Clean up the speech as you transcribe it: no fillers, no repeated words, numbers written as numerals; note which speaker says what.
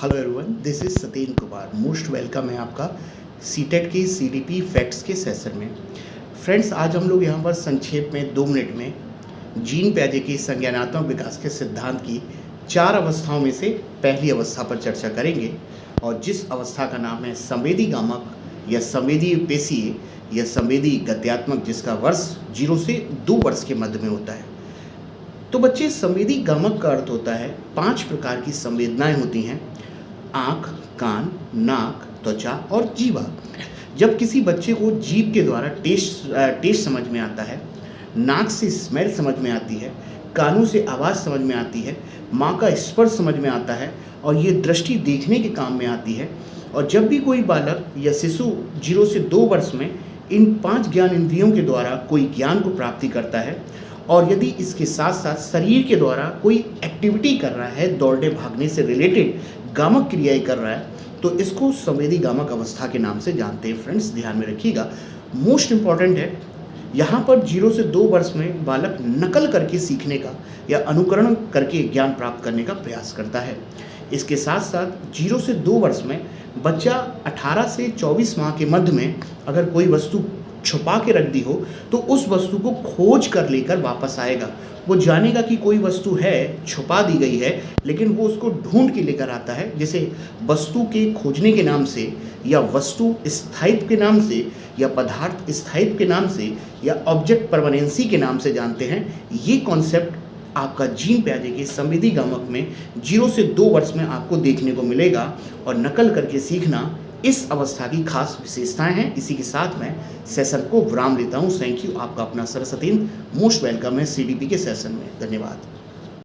Speaker 1: Hello everyone, this is Satin Kumar. Most welcome है आपका CTET की सीडीपी फैक्ट्स के सेशन में। फ्रेंड्स, आज हम लोग यहाँ पर संक्षेप में 2 मिनट में जीन पियाजे की संज्ञानात्मक विकास के सिद्धांत की 4 अवस्थाओं में से पहली अवस्था पर चर्चा करेंगे, और जिस अवस्था का नाम है संवेदी गामक या संवेदी पेशीय या संवेदी गद्यात्मक, जिसका वर्ष 0 से 2 वर्ष के मध्य में होता है। तो बच्चे, संवेदी गामक का अर्थ होता है 5 प्रकार की संवेदनाएं होती हैं: आँख, कान, नाक, त्वचा और जीवा। जब किसी बच्चे को जीभ के द्वारा टेस्ट समझ में आता है, नाक से स्मेल समझ में आती है, कानों से आवाज़ समझ में आती है, माँ का स्पर्श समझ में आता है और ये दृष्टि देखने के काम में आती है, और जब भी कोई बालक या शिशु 0 से 2 वर्ष में इन 5 ज्ञान इंद्रियों के द्वारा कोई ज्ञान को प्राप्ति करता है, और यदि इसके साथ साथ शरीर के द्वारा कोई एक्टिविटी कर रहा है, दौड़ने भागने से रिलेटेड गामक क्रियाएं कर रहा है, तो इसको संवेदी गामक अवस्था के नाम से जानते हैं। फ्रेंड्स, ध्यान में रखिएगा, मोस्ट इम्पॉर्टेंट है। यहाँ पर 0 से 2 वर्ष में बालक नकल करके सीखने का या अनुकरण करके ज्ञान प्राप्त करने का प्रयास करता है। इसके साथ साथ 0 से 2 वर्ष में बच्चा 18 से 24 माह के मध्य में अगर कोई वस्तु छुपा के रख दी हो तो उस वस्तु को खोज कर लेकर वापस आएगा। वो जानेगा कि कोई वस्तु है, छुपा दी गई है, लेकिन वो उसको ढूंढ के लेकर आता है। जैसे वस्तु के खोजने के नाम से, या वस्तु स्थायित्व के नाम से, या पदार्थ स्थायित्व के नाम से, या ऑब्जेक्ट परमानेंसी के नाम से जानते हैं। ये कॉन्सेप्ट आपका जीन पियाजे के संवेदी गामक में 0 से 2 वर्ष में आपको देखने को मिलेगा, और नकल करके सीखना इस अवस्था की खास विशेषताएं हैं। इसी के साथ मैं सेशन को विराम देता हूं। Thank you. आपका अपना सर सतीन, मोस्ट वेलकम है सीडीपी के सेशन में। धन्यवाद।